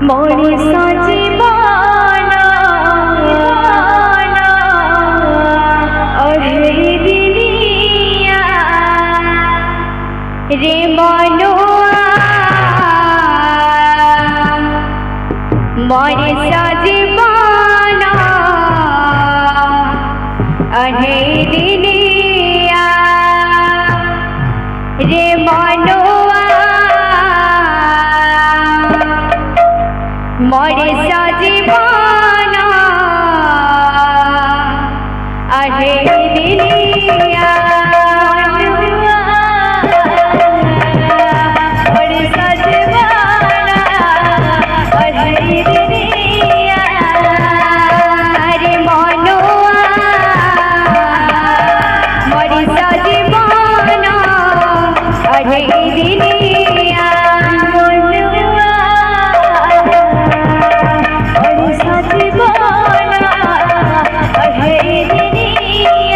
मोरे सजीवाना अढ़ई दिनिया रे मनोआ मोरे सजीवाना अढ़ई दिनिया रे मनोआ मोरे सजीवाना अढ़ई दिनिया मोरे सजीवाना अढ़ई दिनिया रे मनोआ मोरे सजीवाना अढ़ई दिनिया सजीवाना अढ़ई दिनिया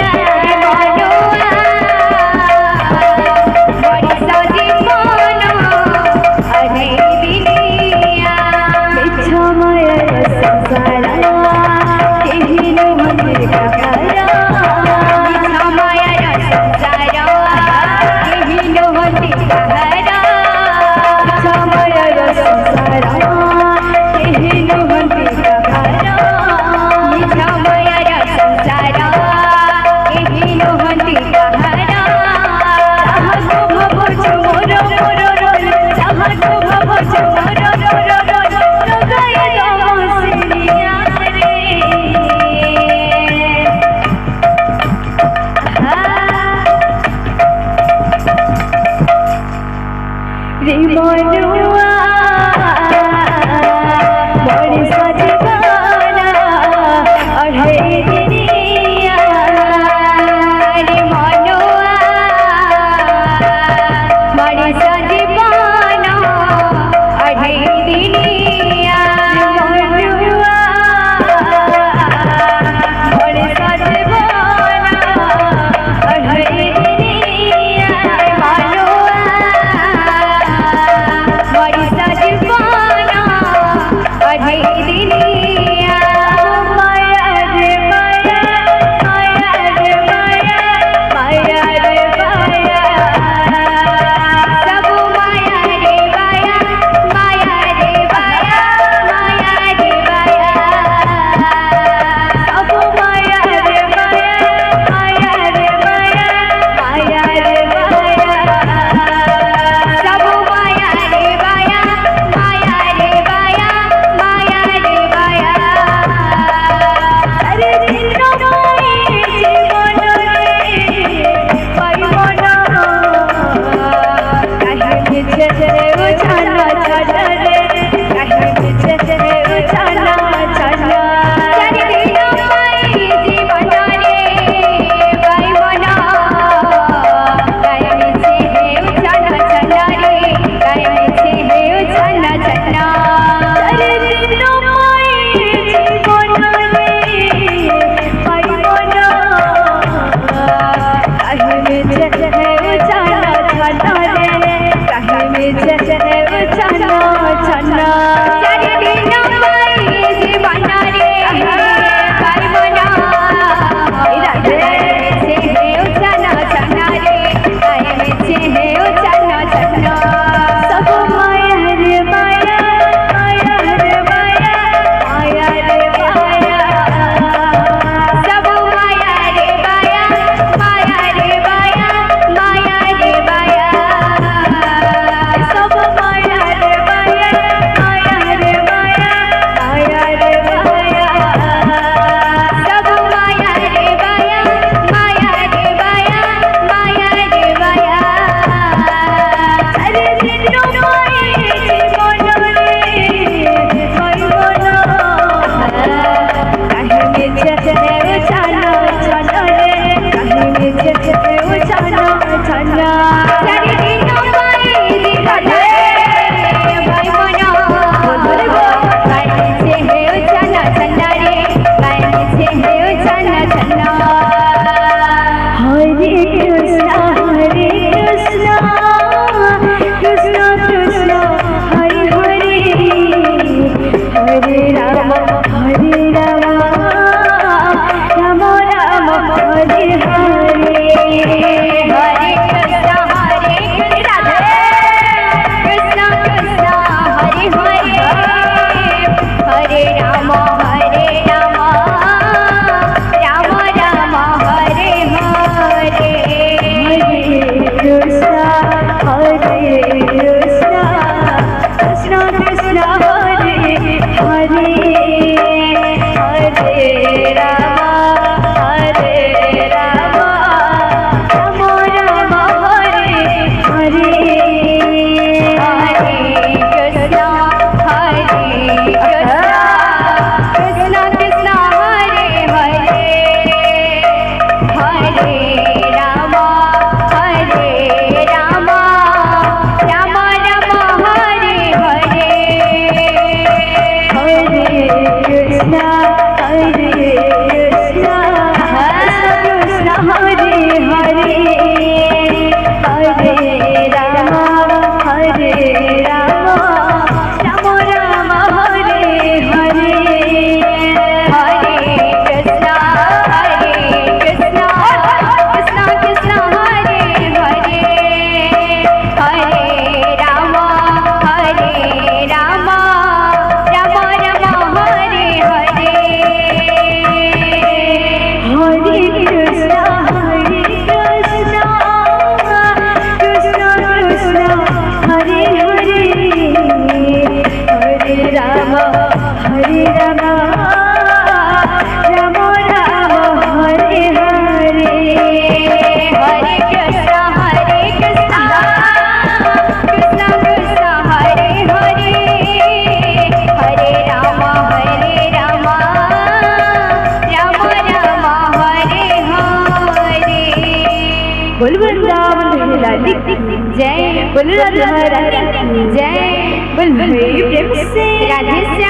हरे राम राम राम हरे हरे हरे कृष्ण राधे कृष्ण कृष्ण हरे हरे हरे राम राम राम हरे हरे हरे कृष्ण कृष्ण कृष्ण हरे हरे हरे राम राम राम हरे हरे हरे कृष्ण कृष्ण कृष्ण हरे हरे हरे राम राम राम हरे हरे हरे कृष्ण कृष्ण हरे हरे हरे राम राम राम हरे हरे हरे कृष्ण कृष्ण कृष्ण हरे हरे हरे राम राम राम हरे हरे हरे कृष्ण कृष्ण कृष्ण हरे हरे हरे राम राम राम हरे हरे हरे कृष्ण कृष्ण कृष्ण हरे हरे हरे राम राम हरे हरे बोल वृंदावन बिहारी लाल की जय बोल राधा रानी की जय बोल प्रेम से राधे श्याम।